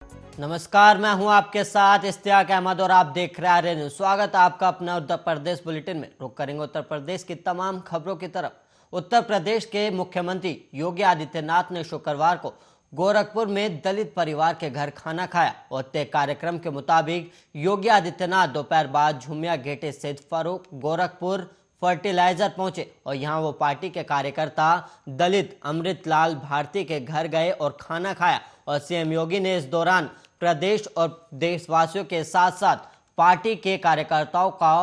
नमस्कार, मैं हूं आपके साथ इश्तियाक अहमद और आप देख रहे हैं न्यूज़। स्वागत है आपका अपना उत्तर प्रदेश बुलेटिन में। रुक करेंगे उत्तर प्रदेश की तमाम खबरों की तरफ। उत्तर प्रदेश के मुख्यमंत्री योगी आदित्यनाथ ने शुक्रवार को गोरखपुर में दलित परिवार के घर खाना खाया और तय कार्यक्रम के मुताबिक योगी आदित्यनाथ दोपहर बाद झुमिया गेट स्थित फरूख गोरखपुर फर्टिलाइजर पहुंचे और यहां वो पार्टी के कार्यकर्ता दलित अमृतलाल भारती के घर गए और खाना खाया। और सीएम योगी ने इस दौरान प्रदेश और देशवासियों के साथ साथ पार्टी के कार्यकर्ताओं का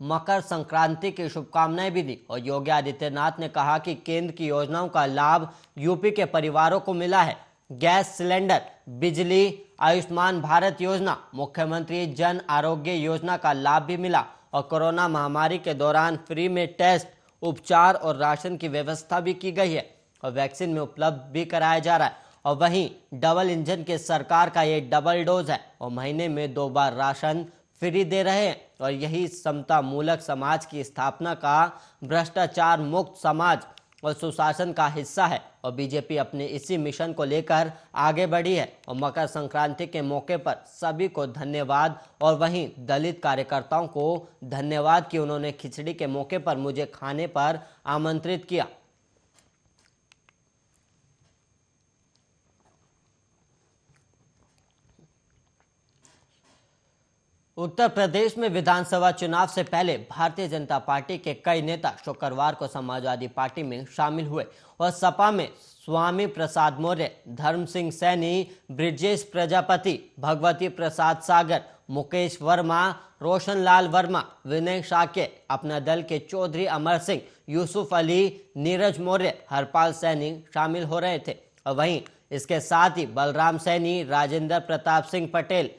मकर संक्रांति की शुभकामनाएं भी दी। और योगी आदित्यनाथ ने कहा कि केंद्र की योजनाओं का लाभ यूपी के परिवारों को मिला है। गैस सिलेंडर, बिजली, आयुष्मान भारत योजना, मुख्यमंत्री जन आरोग्य योजना का लाभ भी मिला और कोरोना महामारी के दौरान फ्री में टेस्ट, उपचार और राशन की व्यवस्था भी की गई है और वैक्सीन में उपलब्ध भी कराया जा रहा है। और वहीं डबल इंजन के सरकार का ये डबल डोज है और महीने में 2 बार राशन फ्री दे रहे हैं और यही समता मूलक समाज की स्थापना का, भ्रष्टाचार मुक्त समाज और सुशासन का हिस्सा है। और बीजेपी अपने इसी मिशन को लेकर आगे बढ़ी है और मकर संक्रांति के मौके पर सभी को धन्यवाद। और वहीं दलित कार्यकर्ताओं को धन्यवाद कि उन्होंने खिचड़ी के मौके पर मुझे खाने पर आमंत्रित किया। उत्तर प्रदेश में विधानसभा चुनाव से पहले भारतीय जनता पार्टी के कई नेता शुक्रवार को समाजवादी पार्टी में शामिल हुए और सपा में स्वामी प्रसाद मौर्य, धर्म सिंह सैनी, ब्रिजेश प्रजापति, भगवती प्रसाद सागर, मुकेश वर्मा, रोशनलाल वर्मा, विनय शाक्य, अपना दल के चौधरी अमर सिंह, यूसुफ अली, नीरज मौर्य, हरपाल सैनी शामिल हो रहे थे। और वहीं इसके साथ ही बलराम सैनी, राजेंद्र प्रताप सिंह पटेल,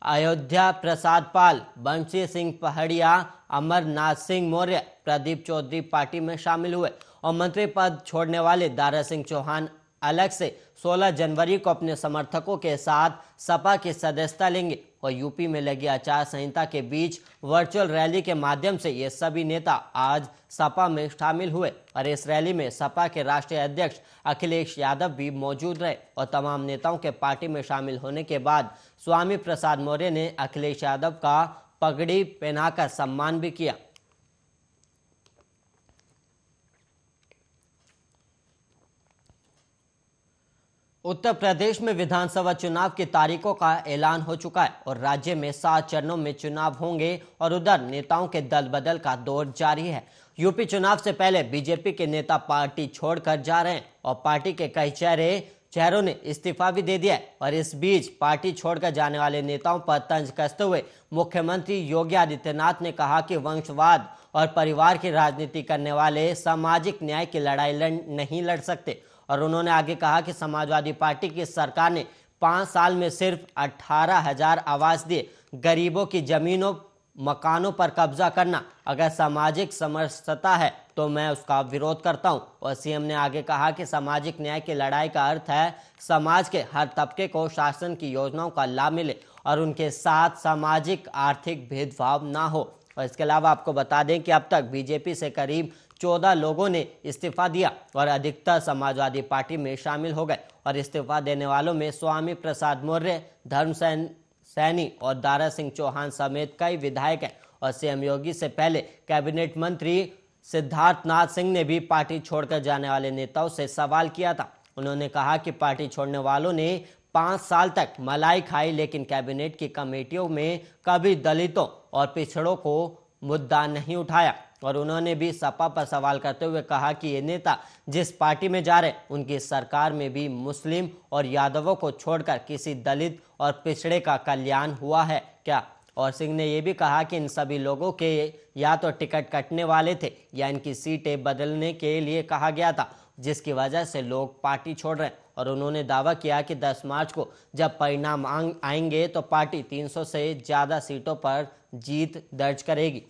अयोध्या प्रसाद पाल, बंशी सिंह पहाड़िया, अमरनाथ सिंह मौर्य, प्रदीप चौधरी पार्टी में शामिल हुए और मंत्री पद छोड़ने वाले दारा सिंह चौहान अलग से 16 जनवरी को अपने समर्थकों के साथ सपा की सदस्यता लेंगे। और यूपी में लगी आचार संहिता के बीच वर्चुअल रैली के माध्यम से ये सभी नेता आज सपा में शामिल हुए और इस रैली में सपा के राष्ट्रीय अध्यक्ष अखिलेश यादव भी मौजूद रहे। और तमाम नेताओं के पार्टी में शामिल होने के बाद स्वामी प्रसाद मौर्य ने अखिलेश यादव का पगड़ी पहनाकर सम्मान भी किया। उत्तर प्रदेश में विधानसभा चुनाव की तारीखों का ऐलान हो चुका है और राज्य में 7 चरणों में चुनाव होंगे और उधर नेताओं के दल बदल का दौर जारी है। यूपी चुनाव से पहले बीजेपी के नेता पार्टी छोड़कर जा रहे हैं और पार्टी के कई चेहरों ने इस्तीफा भी दे दिया है। और इस बीच पार्टी छोड़कर जाने वाले नेताओं पर तंज कसते हुए मुख्यमंत्री योगी आदित्यनाथ ने कहा कि वंशवाद और परिवार की राजनीति करने वाले सामाजिक न्याय की लड़ाई नहीं लड़ सकते। और उन्होंने आगे कहा कि समाजवादी पार्टी की सरकार ने 5 साल में सिर्फ 18,000 आवास दिए। गरीबों की जमीनों, मकानों पर कब्जा करना अगर सामाजिक समरसता है तो मैं उसका विरोध करता हूं। और सीएम ने आगे कहा कि सामाजिक न्याय की लड़ाई का अर्थ है समाज के हर तबके को शासन की योजनाओं का लाभ मिले और उनके साथ सामाजिक आर्थिक भेदभाव ना हो। और इसके अलावा आपको बता दें कि अब तक बीजेपी से करीब 14 लोगों ने इस्तीफा दिया और अधिकतर समाजवादी पार्टी में शामिल हो गए। और इस्तीफा देने वालों में स्वामी प्रसाद मौर्य, धर्म सैनी और दारा सिंह चौहान समेत कई विधायक हैं। और सीएम योगी से पहले कैबिनेट मंत्री सिद्धार्थनाथ सिंह ने भी पार्टी छोड़कर जाने वाले नेताओं से सवाल किया था। उन्होंने कहा कि पार्टी छोड़ने वालों ने 5 साल तक मलाई खाई लेकिन कैबिनेट की कमेटियों में कभी दलितों और पिछड़ों को मुद्दा नहीं उठाया। और उन्होंने भी सपा पर सवाल करते हुए कहा कि ये नेता जिस पार्टी में जा रहे उनकी सरकार में भी मुस्लिम और यादवों को छोड़कर किसी दलित और पिछड़े का कल्याण हुआ है क्या। और सिंह ने यह भी कहा कि इन सभी लोगों के या तो टिकट कटने वाले थे या इनकी सीटें बदलने के लिए कहा गया था, जिसकी वजह से लोग पार्टी छोड़ रहे हैं। और उन्होंने दावा किया कि 10 मार्च को जब परिणाम आएंगे तो पार्टी 300 से ज़्यादा सीटों पर जीत दर्ज करेगी।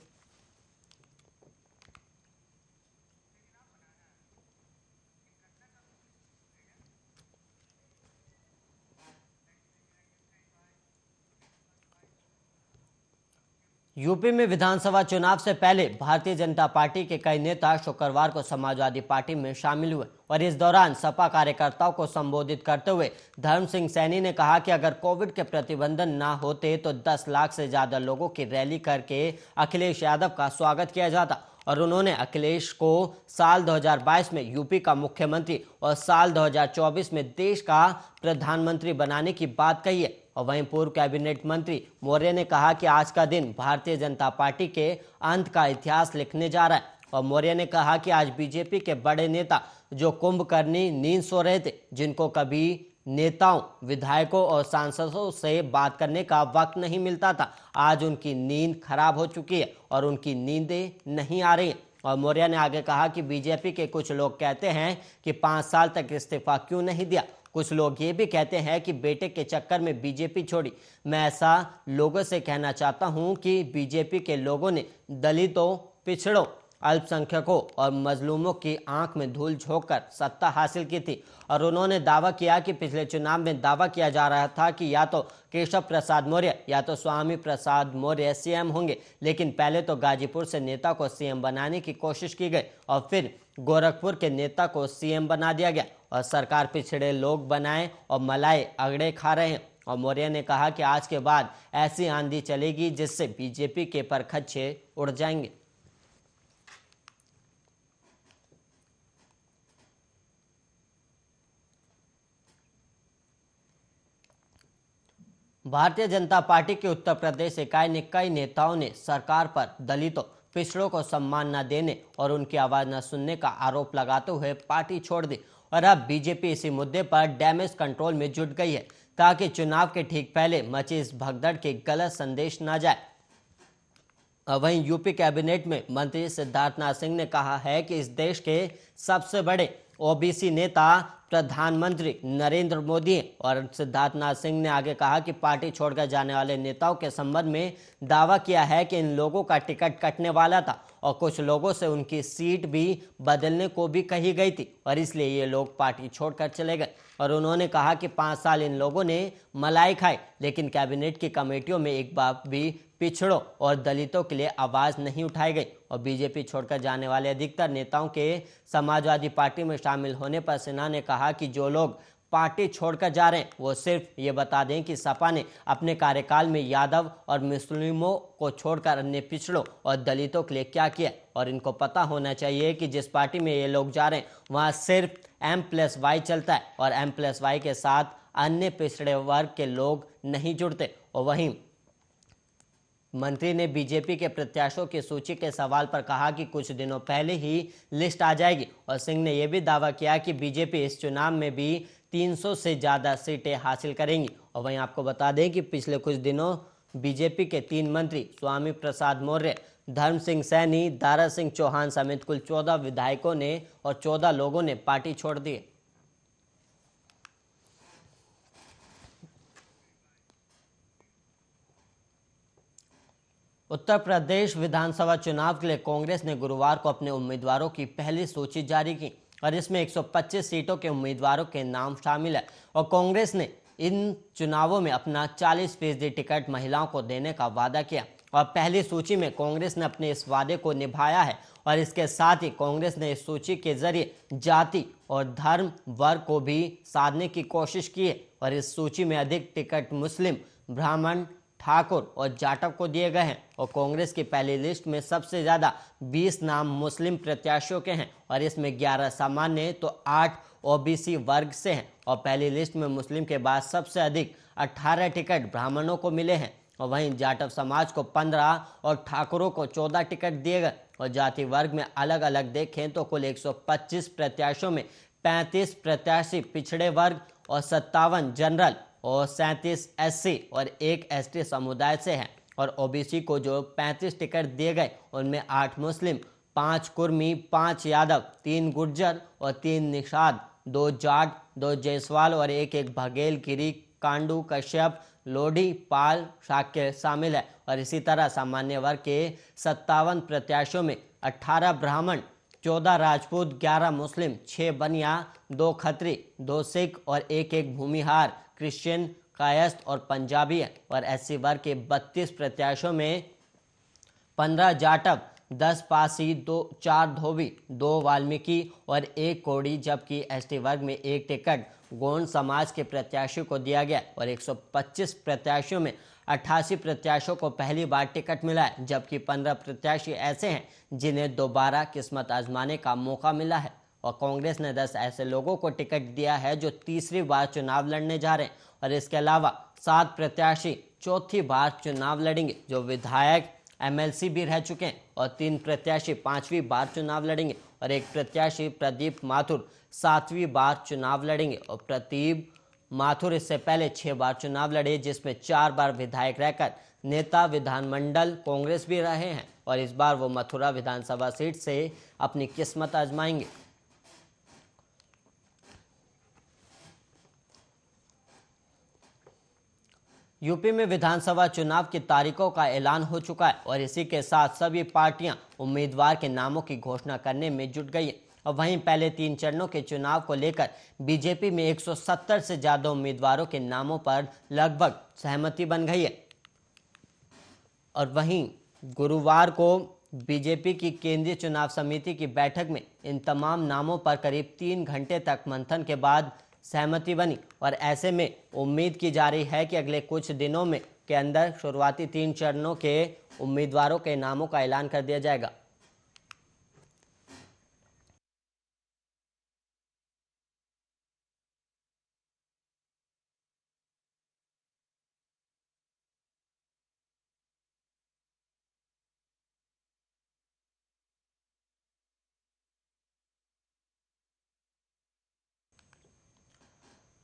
यूपी में विधानसभा चुनाव से पहले भारतीय जनता पार्टी के कई नेता शुक्रवार को समाजवादी पार्टी में शामिल हुए और इस दौरान सपा कार्यकर्ताओं को संबोधित करते हुए धर्म सिंह सैनी ने कहा कि अगर कोविड के प्रतिबंधन ना होते तो 10 लाख से ज्यादा लोगों की रैली करके अखिलेश यादव का स्वागत किया जाता। और उन्होंने अखिलेश को साल 2022 में यूपी का मुख्यमंत्री और साल 2024 में देश का प्रधानमंत्री बनाने की बात कही है। और वहीं पूर्व कैबिनेट मंत्री मौर्य ने कहा कि आज का दिन भारतीय जनता पार्टी के अंत का इतिहास लिखने जा रहा है। और मौर्य ने कहा कि आज बीजेपी के बड़े नेता जो कुंभकर्णी नींद सो रहे थे, जिनको कभी नेताओं, विधायकों और सांसदों से बात करने का वक्त नहीं मिलता था, आज उनकी नींद खराब हो चुकी है और उनकी नींदें नहीं आ रही हैं। और मौर्य ने आगे कहा कि बीजेपी के कुछ लोग कहते हैं कि 5 साल तक इस्तीफा क्यों नहीं दिया। कुछ लोग ये भी कहते हैं कि बेटे के चक्कर में बीजेपी छोड़ी। मैं ऐसा लोगों से कहना चाहता हूं कि बीजेपी के लोगों ने दलितों, पिछड़ों, अल्पसंख्यकों और मजलूमों की आंख में धूल झोंककर सत्ता हासिल की थी। और उन्होंने दावा किया कि पिछले चुनाव में दावा किया जा रहा था कि या तो केशव प्रसाद मौर्य या तो स्वामी प्रसाद मौर्य सीएम होंगे, लेकिन पहले तो गाजीपुर से नेता को सीएम बनाने की कोशिश की गई और फिर गोरखपुर के नेता को सीएम बना दिया गया और सरकार पिछड़े लोग बनाए और मलाई अगड़े खा रहे हैं। और मौर्य ने कहा कि आज के बाद ऐसी आंधी चलेगी जिससे बीजेपी के परखच्चे उड़ जाएंगे। भारतीय जनता पार्टी की उत्तर प्रदेश इकाई ने कई नेताओं ने सरकार पर दलितों, पिछड़ों को सम्मान न देने और उनकी आवाज न सुनने का आरोप लगाते हुए पार्टी छोड़ दी। और अब बीजेपी इसी मुद्दे पर डैमेज कंट्रोल में जुट गई है ताकि चुनाव के ठीक पहले मची इस भगदड़ के गलत संदेश न जाए। वहीं यूपी कैबिनेट में मंत्री सिद्धार्थनाथ सिंह ने कहा है कि इस देश के सबसे बड़े ओबीसी नेता प्रधानमंत्री नरेंद्र मोदी हैं। और सिद्धार्थनाथ सिंह ने आगे कहा कि पार्टी छोड़कर जाने वाले नेताओं के संबंध में दावा किया है कि इन लोगों का टिकट कटने वाला था और कुछ लोगों से उनकी सीट भी बदलने को भी कही गई थी और इसलिए ये लोग पार्टी छोड़कर चले गए। और उन्होंने कहा कि 5 साल इन लोगों ने मलाई खाई, लेकिन कैबिनेट की कमेटियों में एक बार भी पिछड़ों और दलितों के लिए आवाज नहीं उठाई गई। और बीजेपी छोड़कर जाने वाले अधिकतर नेताओं के समाजवादी पार्टी में शामिल होने पर सिन्हा ने कहा कि जो लोग पार्टी छोड़कर जा रहे हैं वो सिर्फ ये बता दें कि सपा ने अपने कार्यकाल में यादव और मुस्लिमों को छोड़कर अन्य पिछड़ों और दलितों के लिए क्या किया। और इनको पता होना चाहिए कि जिस पार्टी में ये लोग जा रहे हैं वहाँ सिर्फ M+Y चलता है और M+Y के साथ अन्य पिछड़े वर्ग के लोग नहीं जुड़ते। और वहीं मंत्री ने बीजेपी के प्रत्याशियों की सूची के सवाल पर कहा कि कुछ दिनों पहले ही लिस्ट आ जाएगी। और सिंह ने यह भी दावा किया कि बीजेपी इस चुनाव में भी 300 से ज़्यादा सीटें हासिल करेंगी। और वहीं आपको बता दें कि पिछले कुछ दिनों बीजेपी के 3 मंत्री स्वामी प्रसाद मौर्य, धर्म सिंह सैनी, दारा सिंह चौहान समेत कुल 14 विधायकों ने और 14 लोगों ने पार्टी छोड़ दी। उत्तर प्रदेश विधानसभा चुनाव के लिए कांग्रेस ने गुरुवार को अपने उम्मीदवारों की पहली सूची जारी की और इसमें 125 सीटों के उम्मीदवारों के नाम शामिल है। और कांग्रेस ने इन चुनावों में अपना 40% टिकट महिलाओं को देने का वादा किया और पहली सूची में कांग्रेस ने अपने इस वादे को निभाया है। और इसके साथ ही कांग्रेस ने इस सूची के जरिए जाति और धर्म वर्ग को भी साधने की कोशिश की है। और इस सूची में अधिक टिकट मुस्लिम, ब्राह्मण, ठाकुर और जाटव को दिए गए हैं। और कांग्रेस की पहली लिस्ट में सबसे ज्यादा 20 नाम मुस्लिम प्रत्याशियों के हैं और इसमें 11 सामान्य तो 8 ओबीसी वर्ग से हैं। और पहली लिस्ट में मुस्लिम के बाद सबसे अधिक 18 टिकट ब्राह्मणों को मिले हैं और वहीं जाटव समाज को 15 और ठाकुरों को 14 टिकट दिए गए। और जाति वर्ग में अलग अलग देखें तो कुल 125 प्रत्याशियों में 35 प्रत्याशी पिछड़े वर्ग और 57 जनरल और 37 SC और 1 ST समुदाय से हैं। और ओबीसी को जो 35 टिकट दिए गए उनमें 8 मुस्लिम, 5 कुर्मी, 5 यादव, 3 गुर्जर और 3 निषाद, 2 जाट, 2 जायसवाल और एक बघेल, गिरी, कांडू, कश्यप, लोधी, पाल, शाक्य शामिल है। और इसी तरह सामान्य वर्ग के 57 प्रत्याशियों में 18 ब्राह्मण, 14 राजपूत, 11 मुस्लिम, 6 बनिया, 2 खत्री, 2 सिख और एक भूमिहार, क्रिश्चियन, कायस्थ और पंजाबी है। और SC वर्ग के 32 प्रत्याशियों में 15 जाटव, 10 पासी, 4 धोबी, 2 वाल्मीकि और 1 कोड़ी, जबकि एसटी वर्ग में 1 टिकट गोंड समाज के प्रत्याशी को दिया गया और 125 प्रत्याशियों में 88 प्रत्याशियों को पहली बार टिकट मिला है, जबकि 15 प्रत्याशी ऐसे हैं जिन्हें दोबारा किस्मत आजमाने का मौका मिला है और कांग्रेस ने 10 ऐसे लोगों को टिकट दिया है जो तीसरी बार चुनाव लड़ने जा रहे हैं और इसके अलावा 7 प्रत्याशी चौथी बार चुनाव लड़ेंगे जो विधायक एमएलसी भी रह चुके हैं और 3 प्रत्याशी 5वीं बार चुनाव लड़ेंगे और 1 प्रत्याशी प्रदीप माथुर 7वीं बार चुनाव लड़ेंगे और प्रदीप माथुर इससे पहले 6 बार चुनाव लड़े, जिसमें 4 बार विधायक रहकर नेता विधानमंडल कांग्रेस भी रहे हैं और इस बार वो मथुरा विधानसभा सीट से अपनी किस्मत आजमाएंगे। यूपी में विधानसभा चुनाव की तारीखों का ऐलान हो चुका है और इसी के साथ सभी पार्टियां उम्मीदवार के नामों की घोषणा करने में जुट गई हैं और वहीं पहले 3 चरणों के चुनाव को लेकर बीजेपी में 170 से ज्यादा उम्मीदवारों के नामों पर लगभग सहमति बन गई है और वहीं गुरुवार को बीजेपी की केंद्रीय चुनाव समिति की बैठक में इन तमाम नामों पर करीब 3 घंटे तक मंथन के बाद सहमति बनी और ऐसे में उम्मीद की जा रही है कि अगले कुछ दिनों में के अंदर शुरुआती 3 चरणों के उम्मीदवारों के नामों का ऐलान कर दिया जाएगा।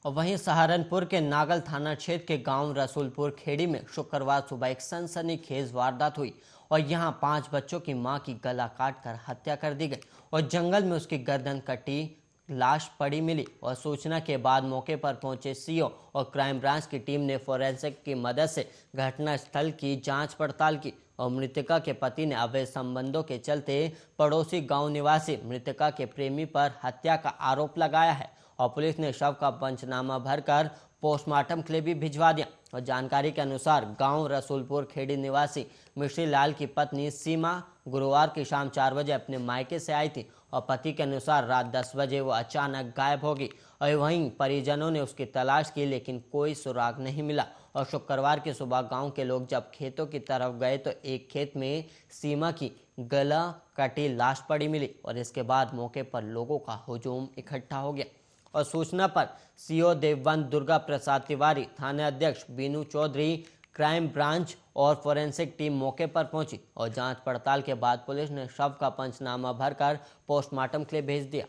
और वहीं सहारनपुर के नागल थाना क्षेत्र के गांव रसूलपुर खेड़ी में शुक्रवार सुबह एक सनसनीखेज वारदात हुई और यहां 5 बच्चों की मां की गला काटकर हत्या कर दी गई और जंगल में उसकी गर्दन कटी लाश पड़ी मिली और सूचना के बाद मौके पर पहुंचे सीओ और क्राइम ब्रांच की टीम ने फोरेंसिक की मदद से घटनास्थल की जांच पड़ताल की और मृतका के पति ने अवैध संबंधों के चलते पड़ोसी गांव निवासी मृतका के प्रेमी पर हत्या का आरोप लगाया है और पुलिस ने शव का पंचनामा भरकर पोस्टमार्टम के लिए भी भिजवा दिया और जानकारी के अनुसार गांव रसूलपुर खेड़ी निवासी मिश्री लाल की पत्नी सीमा गुरुवार की शाम 4 बजे अपने मायके से आई थी और पति के अनुसार रात 10 बजे वो अचानक गायब हो गई और वहीं परिजनों ने उसकी तलाश की लेकिन कोई सुराग नहीं मिला और शुक्रवार की सुबह गांव के लोग जब खेतों की तरफ गए तो एक खेत में सीमा की गला कटी लाश पड़ी मिली और इसके बाद मौके पर लोगों का हुजूम इकट्ठा हो गया और सूचना पर सीओ देवबंद दुर्गा प्रसाद तिवारी, थाना अध्यक्ष बीनू चौधरी, क्राइम ब्रांच और फोरेंसिक टीम मौके पर पहुंची और जांच पड़ताल के बाद पुलिस ने शव का पंचनामा भरकर पोस्टमार्टम के लिए भेज दिया।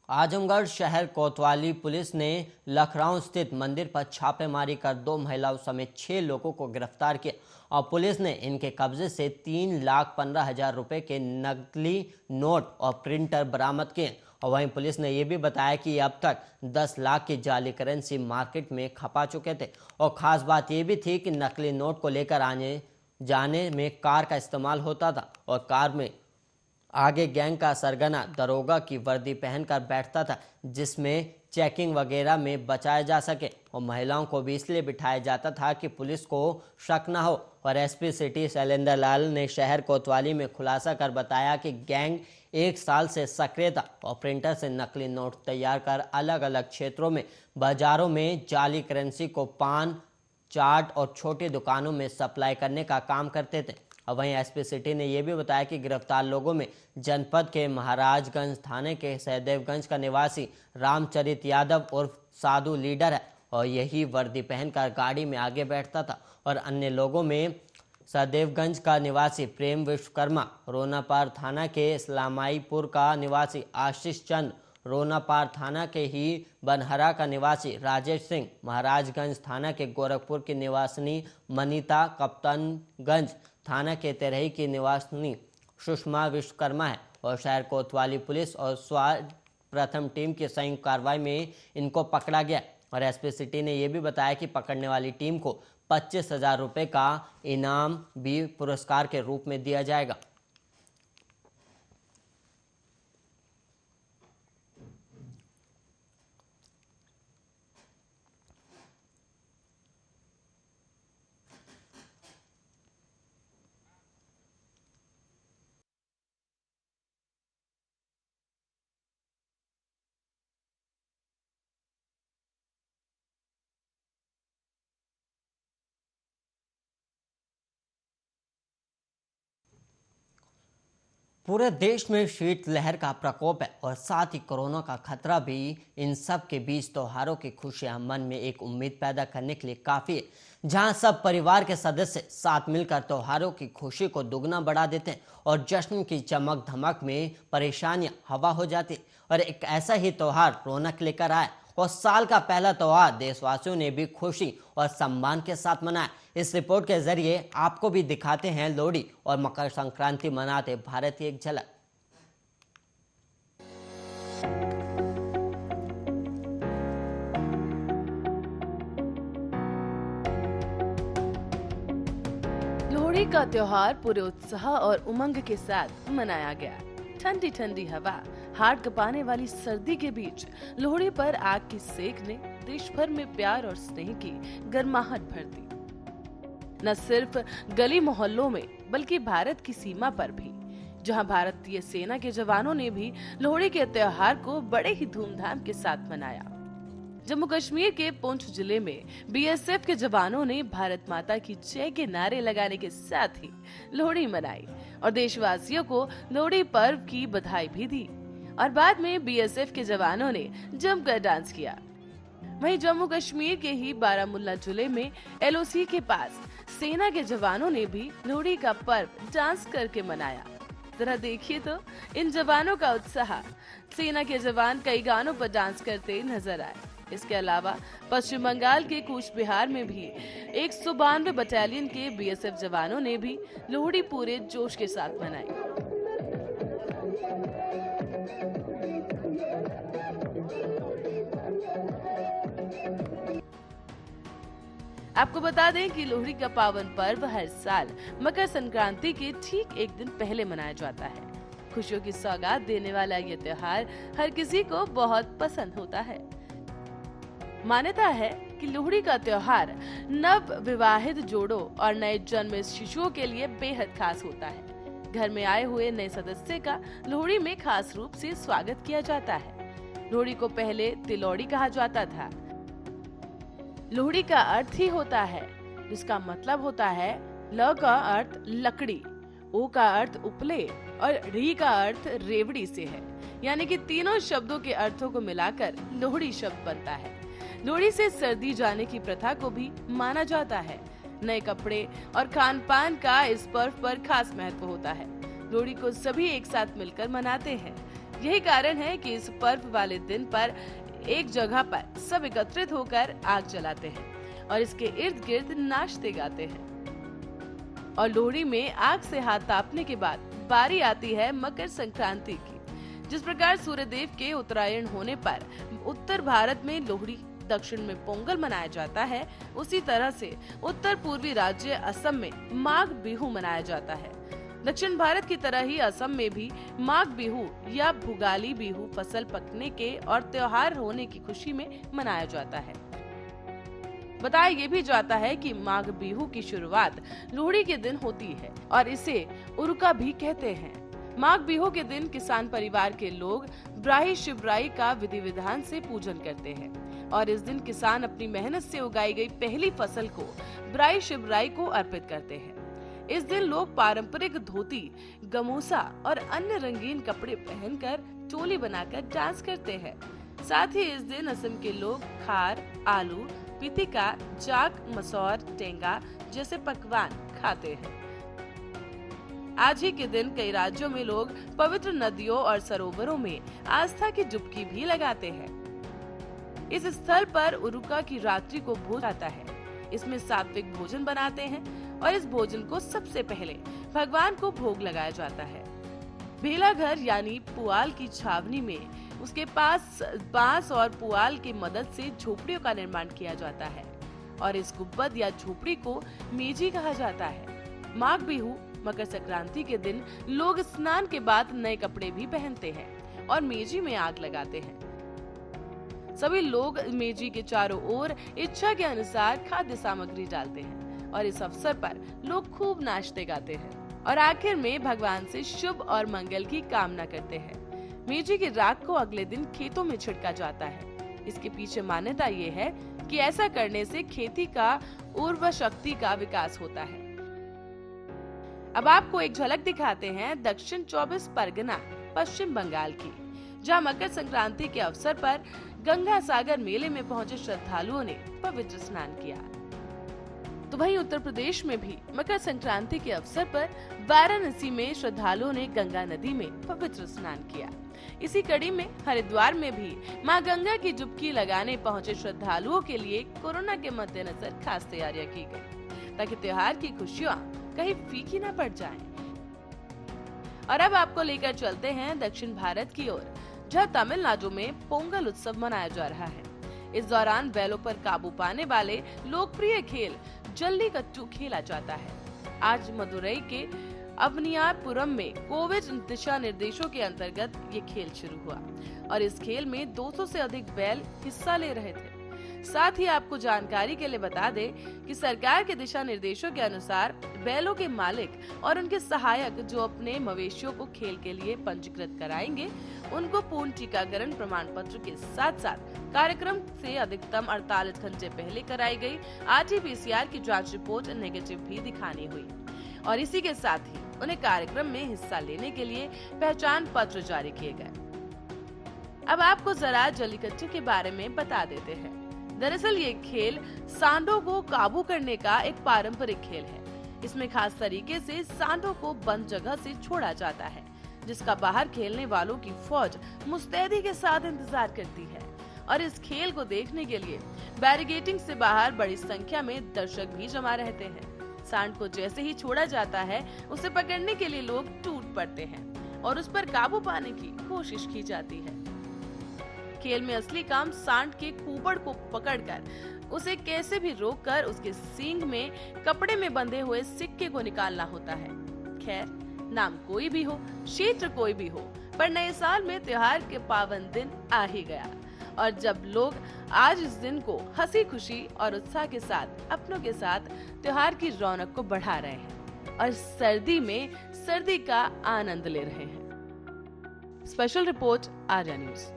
आजमगढ़ शहर कोतवाली पुलिस ने लखराव स्थित मंदिर पर छापेमारी कर 2 महिलाओं समेत 6 लोगों को गिरफ्तार किया और पुलिस ने इनके कब्जे से 3,15,000 रुपए के नकली नोट और प्रिंटर बरामद किए और वहीं पुलिस ने यह भी बताया कि अब तक 10 लाख की जाली करेंसी मार्केट में खपा चुके थे और खास बात यह भी थी कि नकली नोट को लेकर आने जाने में कार का इस्तेमाल होता था और कार में आगे गैंग का सरगना दरोगा की वर्दी पहनकर बैठता था जिसमें चेकिंग वगैरह में बचाया जा सके और महिलाओं को भी इसलिए बिठाया जाता था कि पुलिस को शक न हो और एसपी सिटी शैलेंद्र लाल ने शहर कोतवाली में खुलासा कर बताया कि गैंग 1 साल से सक्रिय था और प्रिंटर से नकली नोट तैयार कर अलग अलग क्षेत्रों में बाजारों में जाली करेंसी को पान चाट और छोटी दुकानों में सप्लाई करने का काम करते थे और वहीं एसपी सिटी ने यह भी बताया कि गिरफ्तार लोगों में जनपद के महाराजगंज थाने के सहदेवगंज का निवासी रामचरित यादव उर्फ साधु लीडर है और यही वर्दी पहनकर गाड़ी में आगे बैठता था और अन्य लोगों में सहदेवगंज का निवासी प्रेम विश्वकर्मा, रोनापार थाना के इस्लामाईपुर का निवासी आशीष चंद, रोनापार थाना के ही बनहरा का निवासी राजेश सिंह, महाराजगंज थाना के गोरखपुर की निवासिनी मनीता, कप्तानगंज थाना के तेरही की निवासिनी सुषमा विश्वकर्मा है और शहर कोतवाली पुलिस और स्वास्थ्य प्रथम टीम की संयुक्त कार्रवाई में इनको पकड़ा गया और एसपी सिटी ने यह भी बताया कि पकड़ने वाली टीम को 25,000 रुपये का इनाम भी पुरस्कार के रूप में दिया जाएगा। पूरे देश में शीतलहर का प्रकोप है और साथ ही कोरोना का खतरा भी। इन सब के बीच त्योहारों की खुशियां मन में एक उम्मीद पैदा करने के लिए काफी है, जहां सब परिवार के सदस्य साथ मिलकर त्योहारों की खुशी को दुगना बढ़ा देते हैं और जश्न की चमक धमक में परेशानियां हवा हो जाती है। और एक ऐसा ही त्योहार रौनक लेकर आए और साल का पहला त्योहार देशवासियों ने भी खुशी और सम्मान के साथ मनाया। इस रिपोर्ट के जरिए आपको भी दिखाते हैं लोहड़ी और मकर संक्रांति मनाते भारत की एक झलक। लोहड़ी का त्योहार पूरे उत्साह और उमंग के साथ मनाया गया। ठंडी ठंडी हवा, हाड़ कपाने वाली सर्दी के बीच लोहड़ी पर आग की सेक ने देश भर में प्यार और स्नेह की गर्माहट भर दी। न सिर्फ गली मोहल्लों में बल्कि भारत की सीमा पर भी, जहां भारतीय सेना के जवानों ने भी लोहड़ी के त्योहार को बड़े ही धूमधाम के साथ मनाया। जम्मू कश्मीर के पुंछ जिले में बीएसएफ के जवानों ने भारत माता की जय के नारे लगाने के साथ ही लोहड़ी मनाई और देशवासियों को लोहड़ी पर्व की बधाई भी दी। और बाद में बीएसएफ के जवानों ने जमकर डांस किया। वहीं जम्मू कश्मीर के ही बारामुल्ला जिले में एलओसी के पास सेना के जवानों ने भी लोहड़ी का पर्व डांस करके मनाया। जरा देखिए तो इन जवानों का उत्साह। सेना के जवान कई गानों पर डांस करते नजर आए। इसके अलावा पश्चिम बंगाल के कूच बिहार में भी 192 बटालियन के बीएसएफ जवानों ने भी लोहड़ी पूरे जोश के साथ मनाई। आपको बता दें कि लोहड़ी का पावन पर्व हर साल मकर संक्रांति के ठीक एक दिन पहले मनाया जाता है। खुशियों की सौगात देने वाला ये त्योहार हर किसी को बहुत पसंद होता है। मान्यता है कि लोहड़ी का त्योहार नव विवाहित जोड़ों और नए जन्मे शिशुओं के लिए बेहद खास होता है। घर में आए हुए नए सदस्य का लोहड़ी में खास रूप से स्वागत किया जाता है। लोहड़ी को पहले तिलोड़ी कहा जाता था। लोहड़ी का अर्थ ही होता है, जिसका मतलब होता है ल का अर्थ लकड़ी, ओ का अर्थ उपले और री का अर्थ रेवड़ी से है। यानी कि तीनों शब्दों के अर्थों को मिलाकर लोहड़ी शब्द बनता है। लोहड़ी से सर्दी जाने की प्रथा को भी माना जाता है। नए कपड़े और खान पान का इस पर्व पर खास महत्व होता है। लोहड़ी को सभी एक साथ मिलकर मनाते हैं। यही कारण है कि इस पर्व वाले दिन पर एक जगह पर सब एकत्रित होकर आग जलाते हैं और इसके इर्द गिर्द नाचते गाते हैं। और लोहड़ी में आग से हाथ तापने के बाद बारी आती है मकर संक्रांति की। जिस प्रकार सूर्यदेव के उत्तरायण होने पर उत्तर भारत में लोहड़ी, दक्षिण में पोंगल मनाया जाता है, उसी तरह से उत्तर पूर्वी राज्य असम में माघ बिहू मनाया जाता है। दक्षिण भारत की तरह ही असम में भी माघ बिहू या भुगाली बिहू फसल पकने के और त्योहार होने की खुशी में मनाया जाता है। बताया ये भी जाता है कि माघ बिहू की शुरुआत लोहड़ी के दिन होती है और इसे उरुका भी कहते हैं। माघ बिहू के दिन किसान परिवार के लोग ब्राही शिवराई का विधि विधान से पूजन करते हैं और इस दिन किसान अपनी मेहनत से उगाई गई पहली फसल को ब्राही शिवराई को अर्पित करते हैं। इस दिन लोग पारंपरिक धोती, गमोसा और अन्य रंगीन कपड़े पहनकर टोली बनाकर डांस करते हैं। साथ ही इस दिन असम के लोग खार, आलू, पितिका, जाक, मसौर, टेंगा जैसे पकवान खाते हैं। आज ही के दिन कई राज्यों में लोग पवित्र नदियों और सरोवरों में आस्था की डुबकी भी लगाते हैं। इस स्थल पर उरुका की रात्रि को भोज आता है। इसमें सात्विक भोजन बनाते हैं और इस भोजन को सबसे पहले भगवान को भोग लगाया जाता है। भेला घर यानी पुआल की छावनी में उसके पास बांस और पुआल की मदद से झोपड़ियों का निर्माण किया जाता है और इस गुब्बद या झोपड़ी को मेजी कहा जाता है। माघ बिहू मकर संक्रांति के दिन लोग स्नान के बाद नए कपड़े भी पहनते हैं और मेजी में आग लगाते हैं। सभी लोग मेजी के चारों ओर इच्छा के अनुसार खाद्य सामग्री डालते हैं और इस अवसर पर लोग खूब नाचते गाते हैं और आखिर में भगवान से शुभ और मंगल की कामना करते हैं। मेजी की राख को अगले दिन खेतों में छिड़का जाता है। इसके पीछे मान्यता ये है कि ऐसा करने से खेती का उर्वर शक्ति का विकास होता है। अब आपको एक झलक दिखाते हैं दक्षिण 24 परगना पश्चिम बंगाल की, जहां मकर संक्रांति के अवसर पर गंगा सागर मेले में पहुंचे श्रद्धालुओं ने पवित्र स्नान किया। तो वहीं उत्तर प्रदेश में भी मकर संक्रांति के अवसर पर वाराणसी में श्रद्धालुओं ने गंगा नदी में पवित्र स्नान किया। इसी कड़ी में हरिद्वार में भी मां गंगा की डुबकी लगाने पहुंचे श्रद्धालुओं के लिए कोरोना के मद्देनजर खास तैयारियां की गई, ताकि त्योहार की खुशियां कहीं फीकी न पड़ जाएं। और अब आपको लेकर चलते हैं दक्षिण भारत की ओर, जहां तमिलनाडु में पोंगल उत्सव मनाया जा रहा है। इस दौरान बैलों पर काबू पाने वाले लोकप्रिय खेल जल्लीकट्टू खेला जाता है। आज मदुरई के अवनियापुरम में कोविड दिशा निर्देशों के अंतर्गत ये खेल शुरू हुआ और इस खेल में 200 से अधिक बैल हिस्सा ले रहे थे। साथ ही आपको जानकारी के लिए बता दें कि सरकार के दिशा निर्देशों के अनुसार बैलों के मालिक और उनके सहायक जो अपने मवेशियों को खेल के लिए पंजीकृत कराएंगे, उनको पूर्ण टीकाकरण प्रमाण पत्र के साथ साथ कार्यक्रम से अधिकतम 48 घंटे पहले कराई गई RT-PCR की जांच रिपोर्ट नेगेटिव भी दिखानी हुई और इसी के साथ ही उन्हें कार्यक्रम में हिस्सा लेने के लिए पहचान पत्र जारी किए गए। अब आपको जरा जल्लीकट्टू के बारे में बता देते हैं। दरअसल ये खेल सांडों को काबू करने का एक पारंपरिक खेल है। इसमें खास तरीके से सांडों को बंद जगह से छोड़ा जाता है, जिसका बाहर खेलने वालों की फौज मुस्तैदी के साथ इंतजार करती है। और इस खेल को देखने के लिए बैरिकेडिंग से बाहर बड़ी संख्या में दर्शक भी जमा रहते हैं। सांड को जैसे ही छोड़ा जाता है, उसे पकड़ने के लिए लोग टूट पड़ते हैं और उस पर काबू पाने की कोशिश की जाती है। खेल में असली काम सांड के कुबड़ को पकड़कर उसे कैसे भी रोककर उसके सींग में कपड़े में बंधे हुए सिक्के को निकालना होता है। खैर, नाम कोई भी हो, क्षेत्र कोई भी हो, पर नए साल में त्योहार के पावन दिन आ ही गया और जब लोग आज इस दिन को हंसी खुशी और उत्साह के साथ अपनों के साथ त्योहार की रौनक को बढ़ा रहे हैं और सर्दी में सर्दी का आनंद ले रहे हैं। Special report Arya news.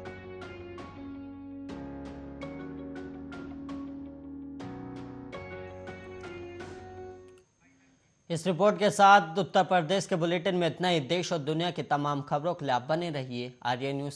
इस रिपोर्ट के साथ उत्तर प्रदेश के बुलेटिन में इतना ही। देश और दुनिया की तमाम खबरों के लिए आप बने रहिए आर्या न्यूज।